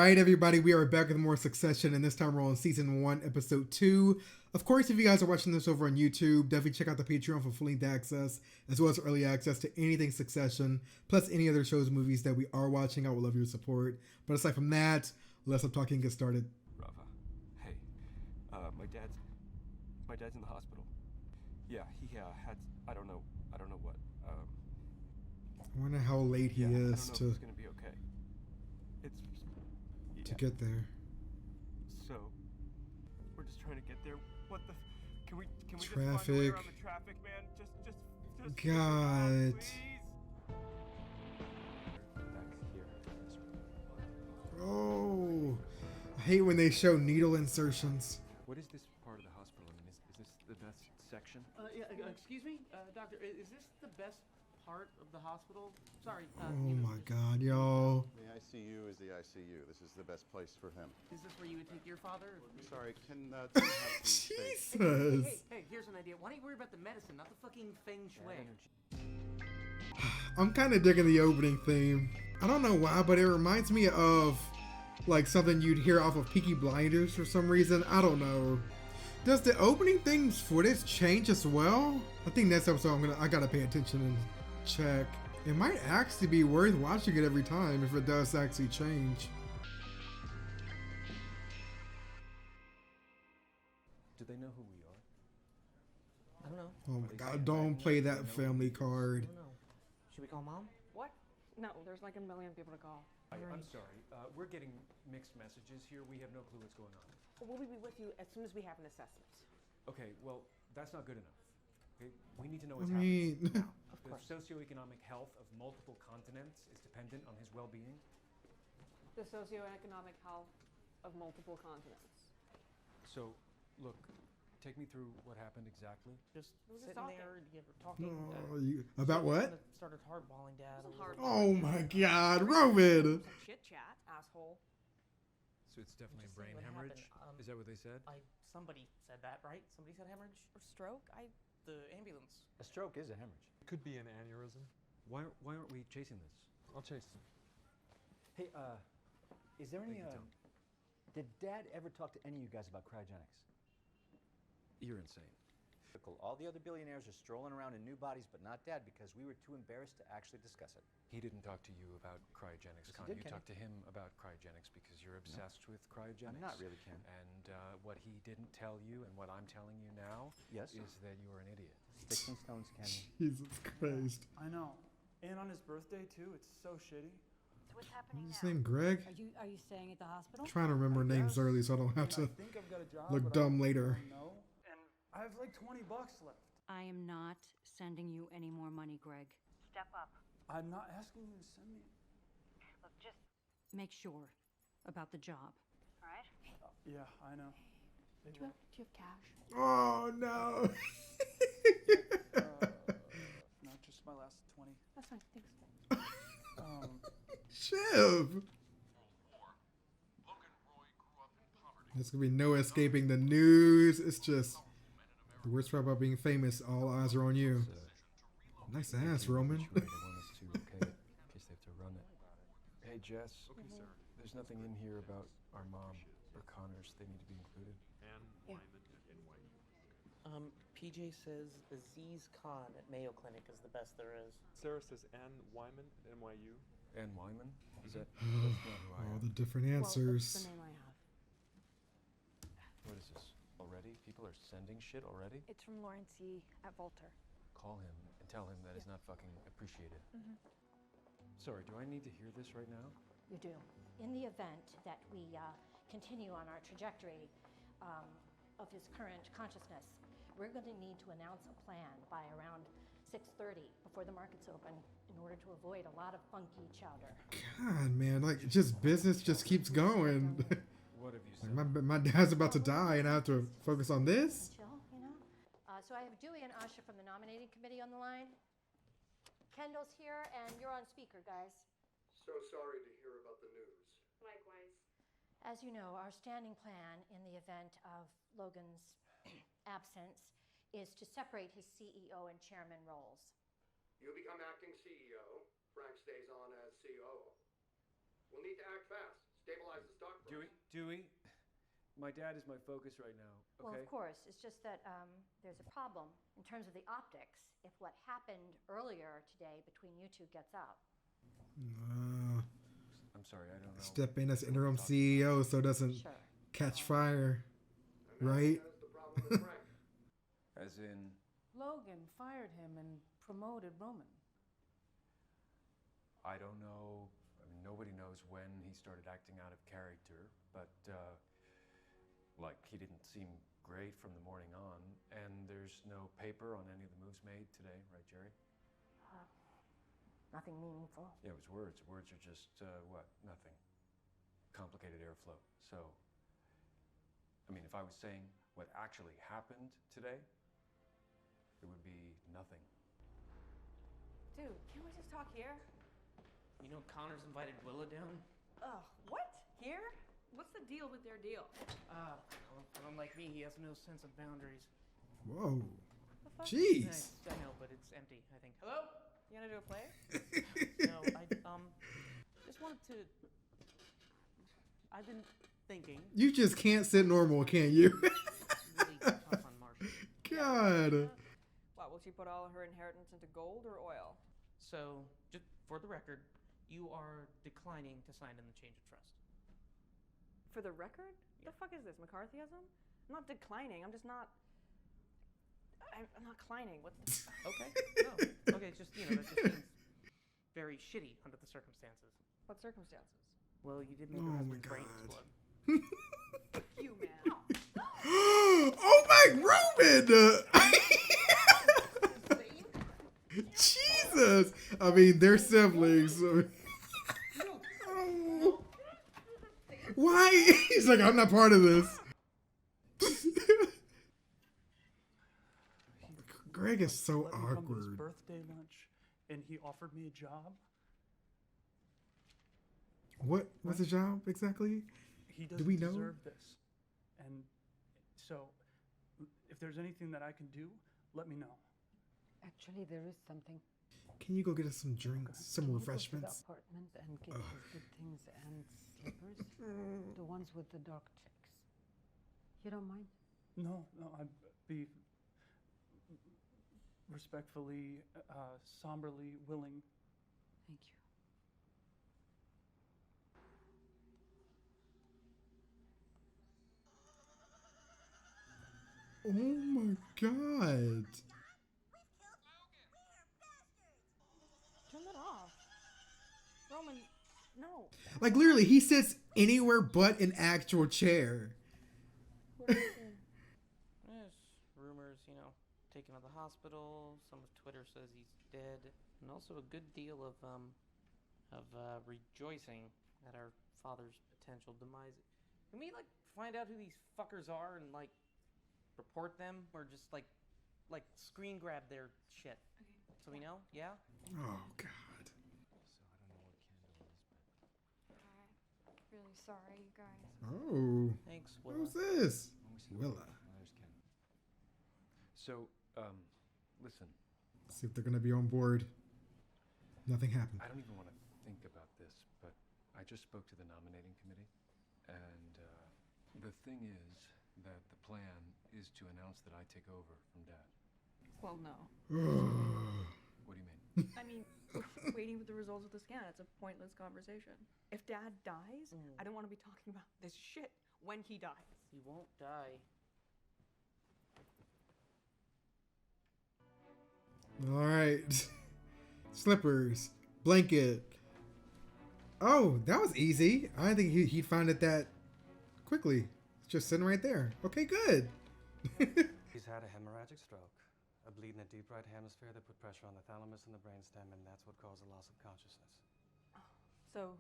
right, everybody, we are back with more Succession, and this time we're on season 1, episode 2. Of course, if you guys are watching this over on YouTube, definitely check out the Patreon for full length access, as well as early access to anything Succession, plus any other shows, movies that we are watching. I would love your support. But aside from that, let's stop talking and get started. Rafa, hey, my dad's in the hospital. Yeah, he had, I don't know what. I wonder how late he is I don't know if he's gonna be okay. To get there. So, we're just trying to get there. What the? Can we just find Traffic. a way around the traffic, man? Just. God. Please. Back here. Oh, I hate when they show needle insertions. What is this part of the hospital? I mean, is this the best section? Excuse me, doctor. Is this the best part of the hospital? Sorry. Oh my God, yo. The ICU is the ICU. This is the best place for him. Is this where you would take your father? Sorry, can Tim have some space? Jesus. Hey, here's an idea. Why don't you worry about the medicine, not the fucking feng shui? I'm kind of digging the opening theme. I don't know why, but it reminds me of like something you'd hear off of Peaky Blinders for some reason. I don't know. Does the opening things for this change as well? I think next episode I gotta pay attention and check. It might actually be worth watching it every time if it does actually change. Do they know who we are? I don't know. Oh my God, don't play that family card. I don't know. Should we call mom? What? No, there's like a million people to call. I'm sorry. We're getting mixed messages here. We have no clue what's going on. We'll be with you as soon as we have an assessment. Okay, well, that's not good enough. Okay, we need to know I what's mean, happening now. Of The course. socioeconomic health of multiple continents is dependent on his well-being. The socioeconomic health of multiple continents. So, look, take me through what happened exactly. Just We're just sitting talking. there and talking. about what? Started hardballing dad. Wasn't a little. Oh my God, Roman. Some chit chat, asshole. So it's definitely a Just brain saying what hemorrhage? happened. Is that what they said? Somebody said that, right? Somebody said hemorrhage Or stroke? the ambulance. A stroke is a hemorrhage. Could be an aneurysm. Why aren't we chasing this? I'll chase him. Hey, is there any, Thank you, Tom. did Dad ever talk to any of you guys about cryogenics? You're insane. All the other billionaires are strolling around in new bodies, but not Dad, because we were too embarrassed to actually discuss it. He didn't talk to you about cryogenics, Yes, he Con. did, You Kenny. talked to him about cryogenics because you're obsessed with cryogenics. I'm not really, Ken. And what he didn't tell you and what I'm telling you now Yes? is that you're an idiot. Sticks and stones, Kenny. Jesus Christ. I know. And on his birthday, too. It's so shitty. So what's happening What's his now? name, Greg? Are you staying at the hospital? I'm trying to remember names early so I don't have to I think I've got a job, look but dumb I later. don't know. And I have like $20 left. I am not sending you any more money, Greg. Step up. I'm not asking you to send me. Look, just, Make sure about the job. all right? Yeah, I know. Do you have cash? Oh no. Not just my last 20. That's fine, thanks. Shiv. There's gonna be no escaping the news. It's just the worst part about being famous. All eyes are on you. Nice ass, Roman. Sure, they want us to okay it in case they have to run it. Hey, Jess. Okay, sir. There's nothing in here about our mom or Connors. They need to be included. Yeah. PJ says Aziz Khan at Mayo Clinic is the best there is. Sarah says Ann Wyman, NYU. And Wyman? Is that that's not who I All am. the different Well, that's answers. the name I have. What is this? Already? People are sending shit already? It's from Lawrence E. at Volter. Call him and tell him that is not fucking appreciated. Sorry, do I need to hear this right now? You do. In the event that we continue on our trajectory of his current consciousness, we're going to need to announce a plan by around 6:30 before the markets open in order to avoid a lot of funky chowder. God, man, like just business just keeps going. What have you said? my dad's about to die, and I have to focus on this. Chill, you know? So I have Dewey and Asha from the nominating committee on the line. Kendall's here, and you're on speaker, guys. So sorry to hear about the news. Likewise. As you know, our standing plan in the event of Logan's absence is to separate his CEO and chairman roles. You become acting CEO. Frank stays on as COO. We'll need to act fast. Stabilize the stock Dewey, my dad is my focus right now, okay? Well, of course. It's just that there's a problem in terms of the optics if what happened earlier today between you two gets out. I'm sorry, I don't know. Step in as interim CEO so it doesn't catch fire, right? That's the problem with Frank. As in, Logan fired him and promoted Roman. I don't know. I mean, nobody knows when he started acting out of character, but like he didn't seem great from the morning on, and there's no paper on any of the moves made today, right, Jerry? Nothing meaningful. Yeah, it was words. Words are just what? Nothing. Complicated airflow. So, I mean, if I was saying what actually happened today, it would be nothing. Dude, can't we just talk here? You know Connor's invited Willa down? Ugh, what? Here? What's the deal with their deal? Well, unlike me, he has no sense of boundaries. Whoa. The fuck? Jeez. I know, but it's empty, I think. Hello? You gonna do a play? No, I just wanted to. I've been thinking. You just can't sit normal, can you? Really tough on Marshall. God. What, will she put all her inheritance into gold or oil? So, just for the record, you are declining to sign in the change of trust. For the record? The fuck is this, McCarthyism? I'm not declining, I'm just not... I'm not declining. What the... Okay. No. Okay, just, that just seems very shitty under the circumstances. What circumstances? Well, you did make Oh her my husband's brain God. explode. You, man. Oh my Roman! Jesus! I mean, they're siblings. Why? He's like, I'm not part of this. Greg is so Let me come to his awkward. birthday lunch, and he offered me a job. What was the job exactly? He Do doesn't we know? deserve this. And so, if there's anything that I can do, let me know. Actually, there is something. Can you go get us some drinks, some Can you go to the refreshments? apartment and get his good things and slippers? The ones with the dark checks. You don't mind? No, I'd be respectfully, somberly willing. Thank you. Oh my God. Turn that off. Roman, no. Like literally, he sits anywhere but an actual chair. There's rumors, taken to the hospital. Some of Twitter says he's dead, and also a good deal of rejoicing at our father's potential demise. Can we find out who these fuckers are and report them, or just like screen grab their shit? Okay. So we know, yeah. Oh God. Really sorry, you guys. Oh. Thanks, Willa. Who's this? Willa. There's Ken. So, listen. See if they're gonna be on board. Nothing happened. I don't even want to think about this, but I just spoke to the nominating committee, and the thing is that the plan is to announce that I take over from Dad. Well, no. What do you mean? I mean, we're waiting for the results of the scan. It's a pointless conversation. If Dad dies, I don't want to be talking about this shit when he dies. He won't die. All right. Slippers, blanket. Oh, that was easy. I think he'd find it that quickly. It's just sitting right there. Okay, good. He's had a hemorrhagic stroke, a bleed in the deep right hemisphere that put pressure on the thalamus and the brainstem, and that's what caused the loss of consciousness. So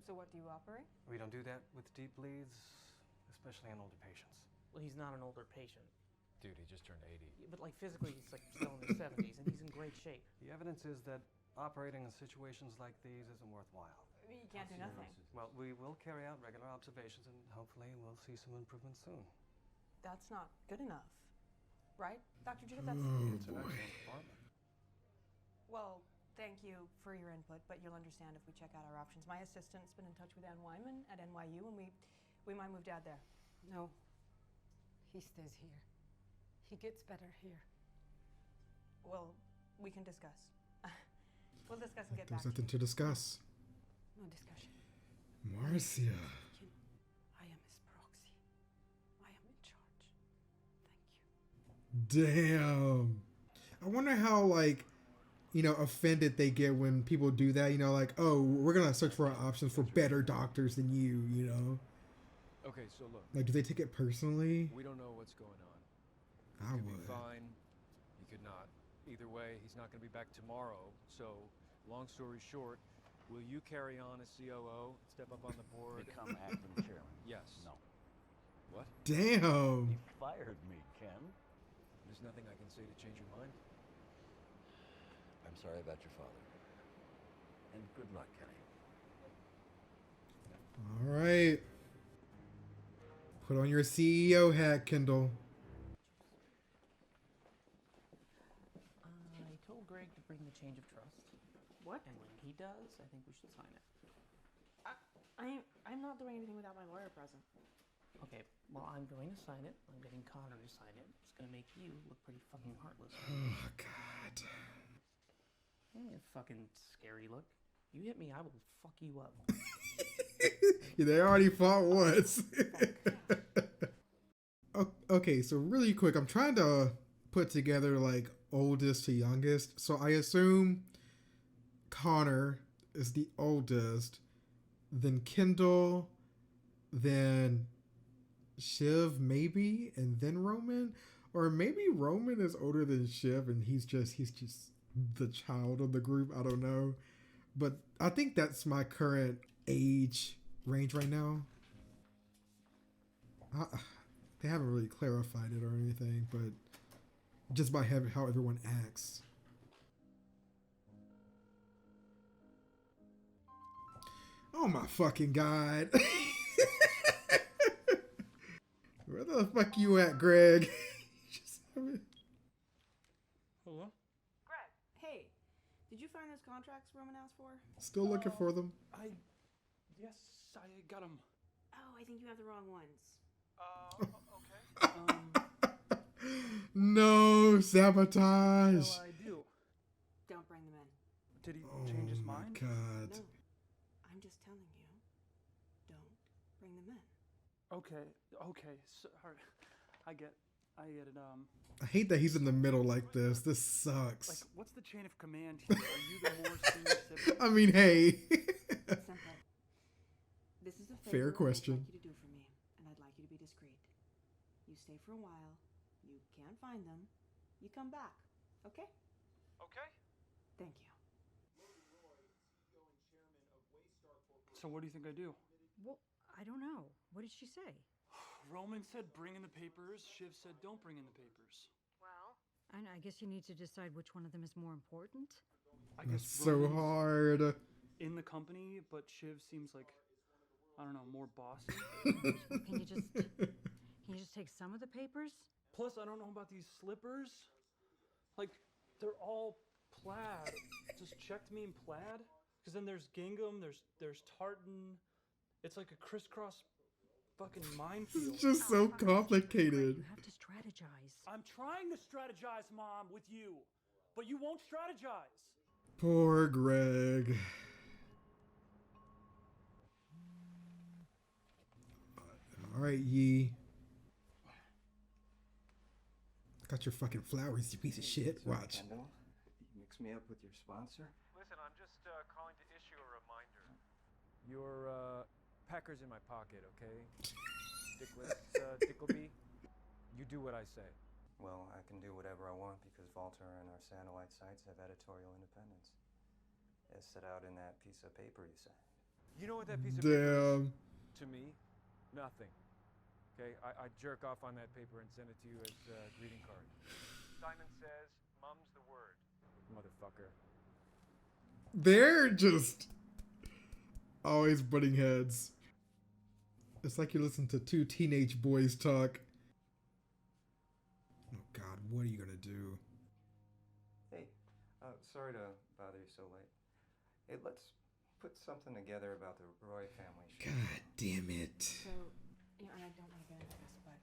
what do you operate? We don't do that with deep bleeds, especially on older patients. Well, he's not an older patient. Dude, he just turned 80. Yeah, but physically, he's still in his 70s, and he's in great shape. The evidence is that operating in situations like these isn't worthwhile. I mean, you can't do nothing. Well, we will carry out regular observations, and hopefully we'll see some improvement soon. That's not good enough, right, Dr. Judith? That's It's an excellent department. Well, thank you for your input, but you'll understand if we check out our options. My assistant's been in touch with Ann Wyman at NYU, and We might move Dad there. No. He stays here. He gets better here. Well, we can discuss. We'll discuss and get There's back to nothing you. to discuss. No discussion. Marcia. I am his proxy. I am in charge. Damn. I wonder how, like, you know, offended they get when people do that. You know, like, oh, we're going to search for options for better doctors than you know? Okay, so look. Like, do they take it personally? We don't know what's going on. I He could would. be fine. He could not. Either way, he's not going to be back tomorrow. So, long story short, will you carry on as COO, step up on the board? Become acting chairman? Yes. No. What? Damn. You fired me, Ken. There's nothing I can say to change your mind. I'm sorry about your father. And good luck, Kenny. All right. Put on your CEO hat, Kendall. I told Greg to bring the change of trust. What? And when he does, I think we should sign it. I'm not doing anything without my lawyer present. Okay, well, I'm going to sign it. I'm getting Connor to sign it. It's going to make you look pretty fucking heartless. Oh, God. Fucking scary look. You hit me, I will fuck you up. Yeah, they already fought once. Okay, so really quick, I'm trying to put together like oldest to youngest. So I assume Connor is the oldest, then Kendall, then Shiv maybe, and then Roman, or maybe Roman is older than Shiv and he's just the child of the group. I don't know, but I think that's my current age range right now. They haven't really clarified it or anything, but just by having how everyone acts. Oh my fucking God. Where the fuck you at, Greg? Hello? Greg, hey, did you find those contracts Roman asked for? Still looking for them? Yes, I got him. Oh, I think you have the wrong ones. Okay. No, sabotage. What I do? Don't bring them in. Did he change his mind? Oh my God. No, I'm just telling you. Don't bring them in. Okay, sorry. I get it. I hate that he's in the middle like this. This sucks. Like, what's the chain of command here? Are you the more senior sibling? I mean, hey. It's simple. This is a Fair favor question. I'd like you to do for me, and I'd like you to be discreet. You stay for a while. You can't find them. You come back. Okay? Okay. Thank you. So what do you think I do? Well, I don't know. What did she say? Roman said bring in the papers. Shiv said don't bring in the papers. Well, and I guess you need to decide which one of them is more important. I That's guess so Roman's hard. in the company, but Shiv seems like, I don't know, more bossy. Can you just take some of the papers? Plus, I don't know about these slippers. Like, they're all plaid. Just check me in plaid. Because then there's gingham, there's tartan. It's like a crisscross fucking minefield. It's just so complicated. You have to strategize. I'm trying to strategize, Mom, with you. But you won't strategize. Poor Greg. All right, Yee. Got your fucking flowers, you piece of shit. Watch. Kendall, you mix me up with your sponsor? Listen, I'm just calling to issue a reminder. Your packer's in my pocket, okay? Dickless, Dickleby. You do what I say. Well, I can do whatever I want because Volta and our satellite sites have editorial independence. As set out in that piece of paper you signed. You know what that piece of paper Damn. is to me? Nothing. Okay, I jerk off on that paper and send it to you as a greeting card. Simon says, "Mum's the word." Motherfucker. They're just always butting heads. It's like you listen to two teenage boys talk. Oh God, what are you gonna do? Hey, sorry to bother you so late. Hey, let's put something together about the Roy family. God damn it. So, Yeah, and I don't want to get into this, but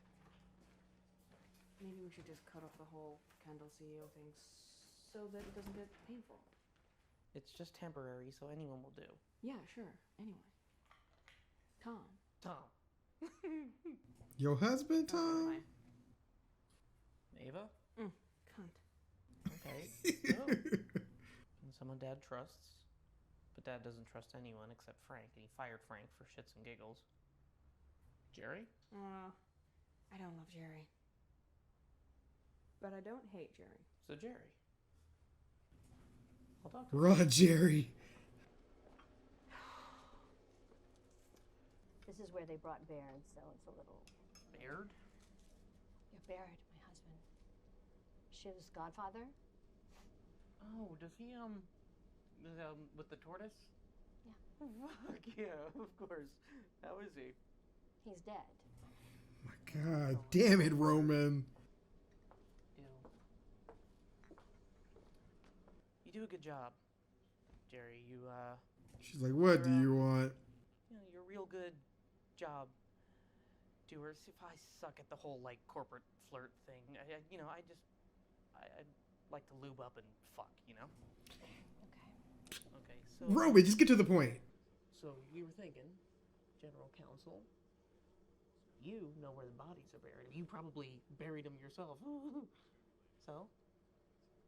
maybe we should just cut off the whole Kendall CEO thing so that it doesn't get painful. It's just temporary, so anyone will do. Yeah, sure. Anyway. Tom. Your husband, Tom? Ava? Cunt. Okay. So, and someone Dad trusts. But Dad doesn't trust anyone except Frank, and he fired Frank for shits and giggles. Jerry? I don't love Jerry. But I don't hate Jerry. So Jerry. I'll talk to Run, Jerry. This is where they brought Baird, so it's a little... Baird? Yeah, Baird, my husband. Shiv's godfather. Oh, does he, with the tortoise? Yeah. Fuck yeah, of course. How is he? He's dead. My God, damn it, Roman. You do a good job, Jerry. You, She's like, what do you want? You know, you're a real good job doer. See, if I suck at the whole, like, corporate flirt thing, I'd like to lube up and fuck, you know? Okay, so... Roman, just get to the point. So, you were thinking, General Counsel, you know where the bodies are buried. You probably buried them yourself. So,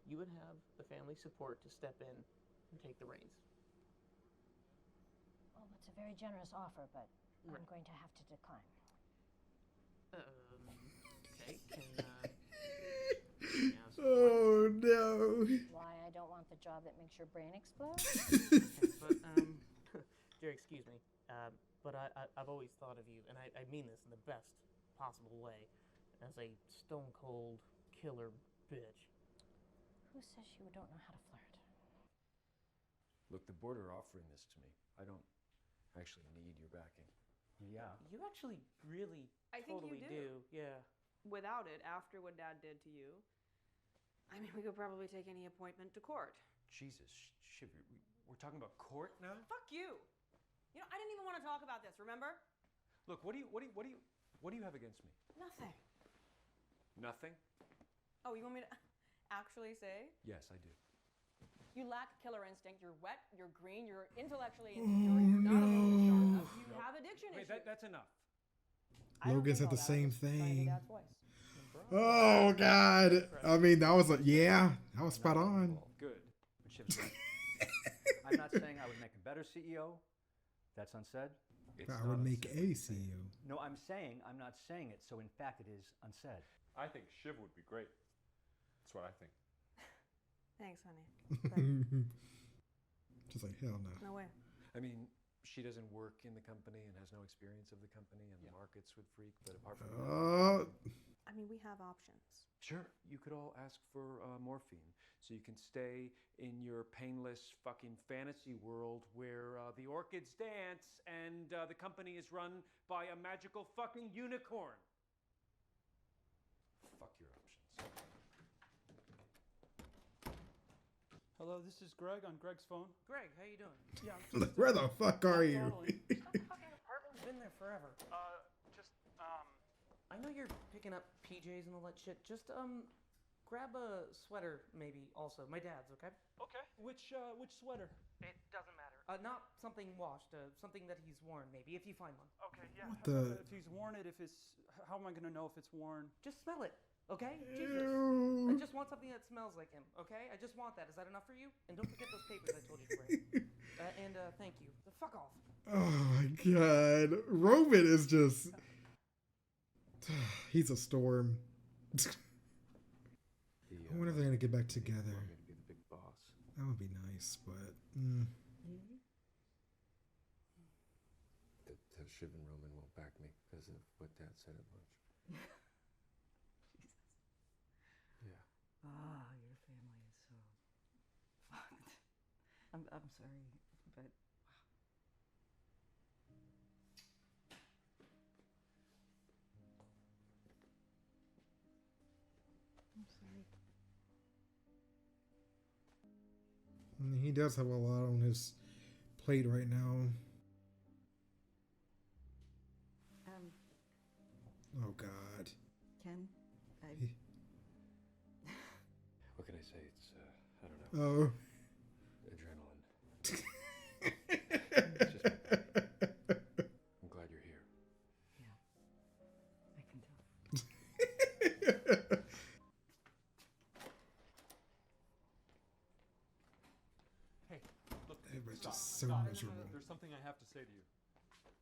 you would have the family support to step in and take the reins. Well, it's a very generous offer, but I'm going to have to decline. Okay, Oh, no. Why I don't want the job that makes your brain explode? But, Jerry, excuse me, but I've always thought of you, and I mean this in the best possible way, as a stone-cold killer bitch. Who says you don't know how to flirt? Look, the board are offering this to me. I don't actually need your backing. Yeah. You actually really I think totally you do. Yeah. Without it, after what Dad did to you, I mean, we could probably take any appointment to court. Jesus, Shiv, we're talking about court now? Fuck you. You know, I didn't even want to talk about this, remember? Look, what do you have against me? Nothing. Nothing? Oh, you want me to actually say? Yes, I do. You lack killer instinct, you're wet, you're green, you're intellectually insecure, you're not emotionally strong enough, you have addiction Wait, issues. that's enough. Logan said the same Trying to thing. Dad's voice. Oh, God. I mean, that was, yeah, that was spot on. Good. But Shiv's right. I'm not saying I would make a better CEO. That's unsaid. I would make a CEO. No, I'm not saying it, so in fact it is unsaid. I think Shiv would be great. That's what I think. Thanks, honey. Just like, hell no. No way. I mean, she doesn't work in the company and has no experience of the company, and the markets would freak, but apart from that... I mean, we have options. Sure, you could all ask for morphine, so you can stay in your painless fucking fantasy world where the orchids dance and the company is run by a magical fucking unicorn. Fuck your options. Hello, this is Greg on Greg's phone. Greg, how you doing? Yeah, Like, where the fuck are you? Fucking apartment's been there forever. I know you're picking up PJs and all that shit. Just grab a sweater maybe also. My dad's, okay? Okay. Which sweater? It doesn't matter. Not something washed. Something that he's worn maybe if you find one. Okay, yeah. What the- If he's worn it, how am I gonna know if it's worn? Just smell it, okay? Jesus. Ew. I just want something that smells like him, okay? I just want that. Is that enough for you? And don't forget those papers I told you to bring. And thank you. Fuck off. Oh my God. Roman is just... He's a storm. I wonder if they're going to get back together. Want me to be the big boss. That would be nice, but... That Shiv and Roman won't back me because of what Dad said at lunch. Jesus. Yeah. Ah, your family is so fucked. I'm sorry, but I'm sorry. He does have a lot on his plate right now. Oh God. Ken, What can I say? It's, I don't know. Oh. Adrenaline. It's just my body. I'm glad you're here. Yeah, I can tell. Hey, look. Everybody's Stop. just so Stop. miserable. There's something I have to say to you.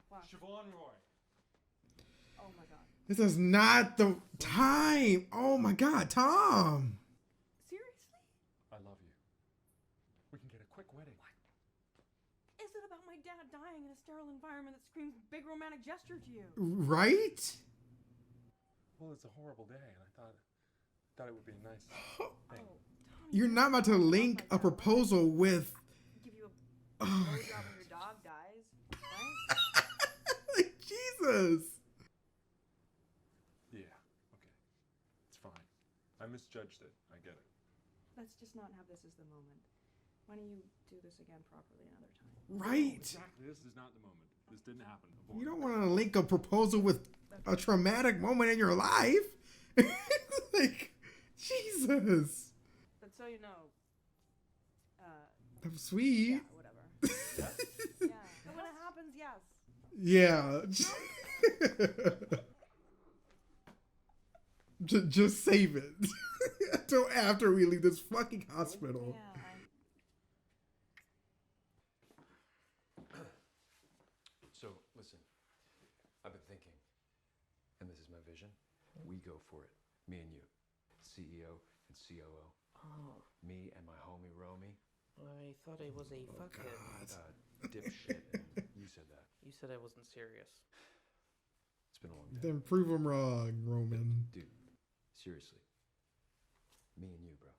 What? Siobhan Roy. Oh my god. This is not the time. Oh my God, Tom. Seriously? I love you. We can get a quick wedding. What? Is it about my dad dying in a sterile environment that screams big romantic gesture to you? Right? Well, it's a horrible day, and I thought it would be a nice thing. You're not about to link a proposal with. Give you a blowjob when your dog dies, right? Like, Jesus. Yeah, okay. It's fine. I misjudged it. I get it. Let's just not have this as the moment. Why don't you do this again properly another time? Right. Exactly. This is not the moment. This didn't happen. You don't want to link a proposal with a traumatic moment in your life. Like, Jesus. But so you know, That was sweet. yeah, whatever. Yeah. And when it happens, yes. Yeah. Just save it until after we leave this fucking hospital. Yeah, So, listen. I've been thinking, and this is my vision. We go for it. Me and you. CEO and COO. Oh. Me and my homie Romy. I thought I was a fuckhead. Dipshit. And you said that. You said I wasn't serious. It's been a long day. Then prove them wrong, Roman. Dude, seriously. Me and you, bro.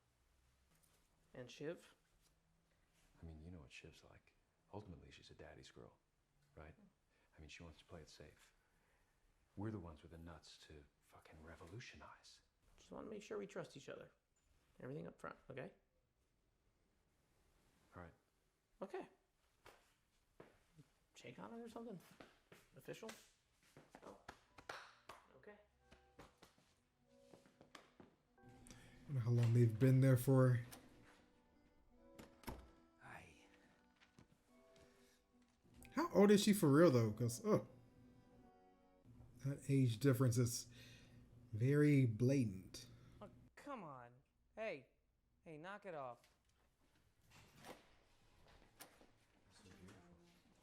And Shiv? I mean, you know what Shiv's like. Ultimately, she's a daddy's girl, right? I mean, she wants to play it safe. We're the ones with the nuts to fucking revolutionize. Just want to make sure we trust each other. Everything up front, okay? All right. Okay. Shake on it or something? Official? Oh. Okay. I don't know how long they've been there for. How old is she for real though? Because that age difference is very blatant. Oh, come on. Hey, knock it off.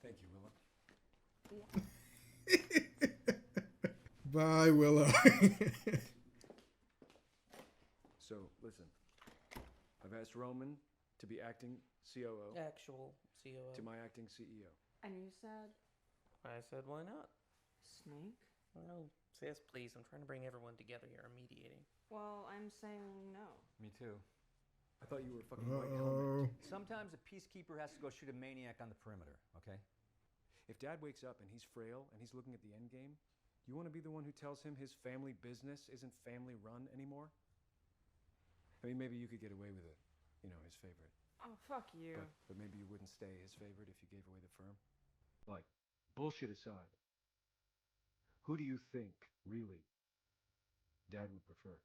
Thank you, Willow. Bye, Willow. So, listen. I've asked Roman to be acting COO. Actual COO. To my acting CEO. And you said? I said, why not? Snake? Well, sis, please. I'm trying to bring everyone together here. I'm mediating. Well, I'm saying no. Me too. I thought you were fucking Uh-oh. white helmet. Sometimes a peacekeeper has to go shoot a maniac on the perimeter, okay? If Dad wakes up and he's frail and he's looking at the end game, you want to be the one who tells him his family business isn't family run anymore? I mean, maybe you could get away with it. You know, his favorite. Oh, fuck you. But maybe you wouldn't stay his favorite if you gave away the firm? Like, bullshit aside, who do you think, really, Dad would prefer?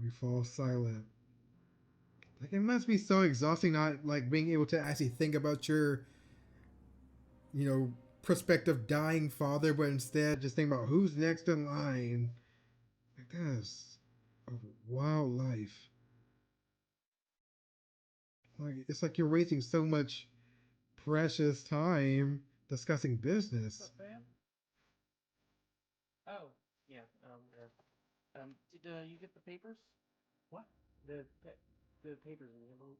We fall silent. Like, it must be so exhausting not like being able to actually think about your, prospective dying father, but instead just think about who's next in line. Like, that's a wild life. Like, it's like you're wasting so much precious time discussing business. What's up, fam? Oh, yeah. Did you get the papers? What? The papers in the envelope.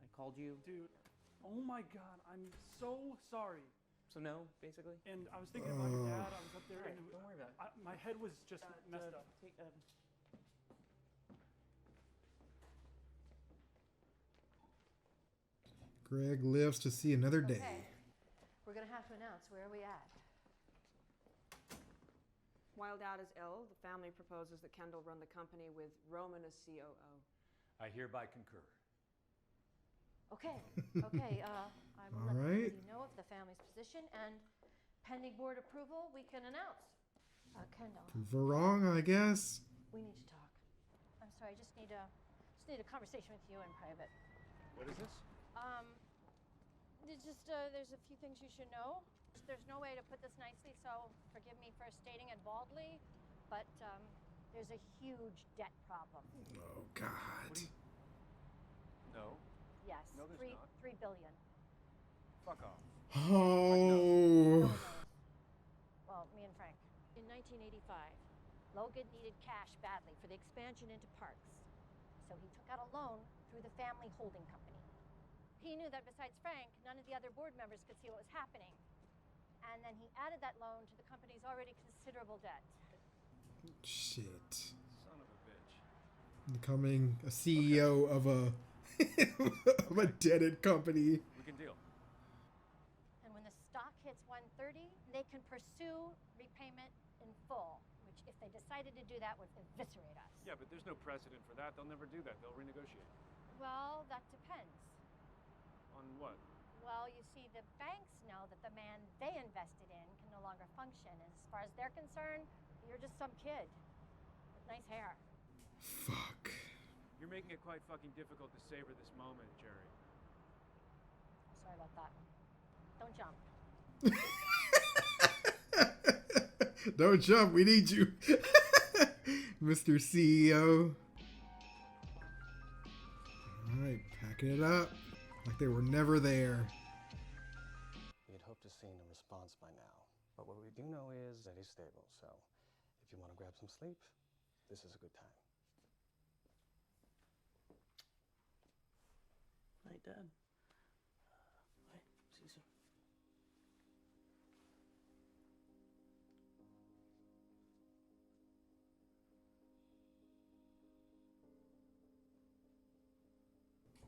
I called you. Dude, oh my god, I'm so sorry. So no, basically. And I was thinking about your dad. I was up there, Alright, and don't worry about it. my head was just messed up. Greg lives to see another day. Okay. We're going to have to announce where are we at. While Dad is ill, the family proposes that Kendall run the company with Roman as COO. I hereby concur. Okay, okay. I will All let right. everybody know of the family's position, and pending board approval, we can announce. Kendall, Prove her wrong, I guess. we need to talk. I'm sorry, I just need a conversation with you in private. What is this? There's a few things you should know. There's no way to put this nicely, so forgive me for stating it baldly, but there's a huge debt problem. Oh, God. No. Yes, No, there's not. $3 billion. Fuck off. Oh. Well, me and Frank. In 1985, Logan needed cash badly for the expansion into parks, so he took out a loan through the family holding company. He knew that besides Frank, none of the other board members could see what was happening. And then he added that loan to the company's already considerable debt. Shit. Son of a bitch. Becoming a CEO of a of a debted company. We can deal. And when the stock hits 130, they can pursue repayment in full, which if they decided to do that would eviscerate us. Yeah, but there's no precedent for that. They'll never do that. They'll renegotiate. Well, that depends. On what? Well, you see, the banks know that the man they invested in can no longer function. And as far as they're concerned, you're just some kid with nice hair. Fuck. You're making it quite fucking difficult to savor this moment, Jerry. Sorry about that. Don't jump. Don't jump. We need you. Mr. CEO. All right, packing it up like they were never there. We had hoped to see a response by now, but what we do know is that he's stable, so if you want to grab some sleep, this is a good time. Night, Dad. Bye. See you soon.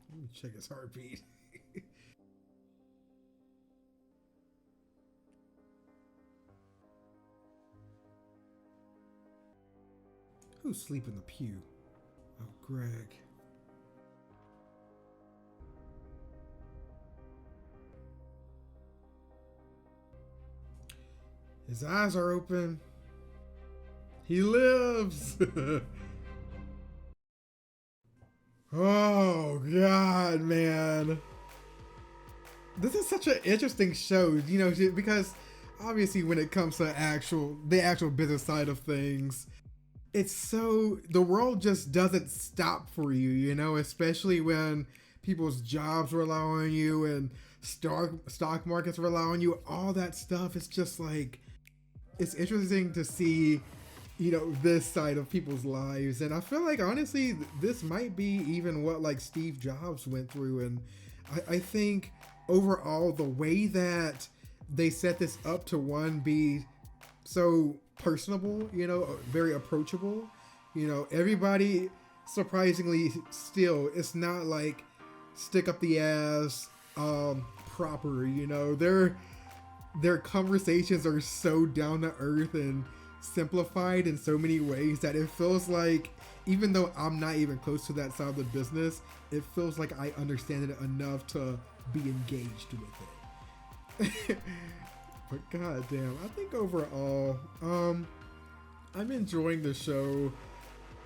Let me check his heartbeat. Who's sleeping in the pew? Oh, Greg. His eyes are open. He lives. Oh, God, man. This is such an interesting show, you know, because obviously when it comes to the actual business side of things, it's so, the world just doesn't stop for you, you know, especially when people's jobs rely on you and stock markets rely on you, all that stuff. It's just like, it's interesting to see, you know, this side of people's lives. And I feel like, honestly, this might be even what like Steve Jobs went through. And I think overall, the way that they set this up to one, be so personable, you know, very approachable, you know, everybody surprisingly still, it's not like stick up the ass, proper, you know, their conversations are so down to earth and simplified in so many ways that it feels like, even though I'm not even close to that side of the business, it feels like I understand it enough to be engaged with it. But goddamn, I think overall, I'm enjoying the show.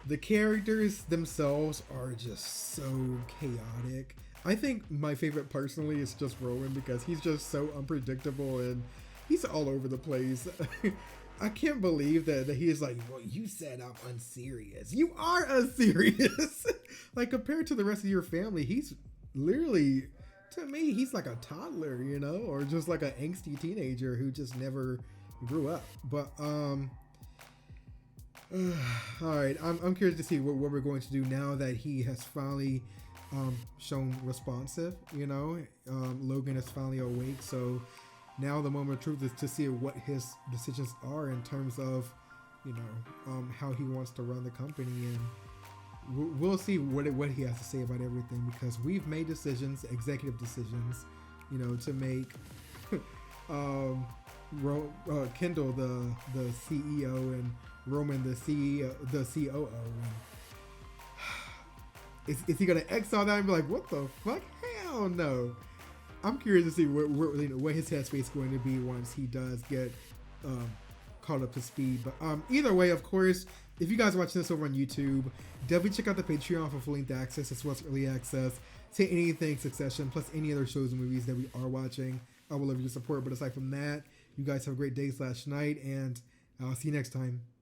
The characters themselves are just so chaotic. I think my favorite personally is just Rowan, because he's just so unpredictable and he's all over the place. I can't believe that he is like, well, you said I'm unserious. You are unserious. Like, compared to the rest of your family, he's literally, to me, he's like a toddler, you know, or just like an angsty teenager who just never grew up. But, all right, I'm curious to see what we're going to do now that he has finally shown responsive, you know. Logan is finally awake, so now the moment of truth is to see what his decisions are in terms of, you know, how he wants to run the company, and we'll see what he has to say about everything, because we've made decisions, executive decisions, you know, to make Kendall the CEO and Roman the COO. Is he gonna exile that and be like, what the fuck? I don't know. I'm curious to see what his headspace is going to be once he does get caught up to speed. But either way, of course, if you guys are watching this over on YouTube, definitely check out the Patreon for full-length access as well as early access to anything Succession, plus any other shows and movies that we are watching. I will love your support. But aside from that, you guys have a great day / night, and I'll see you next time.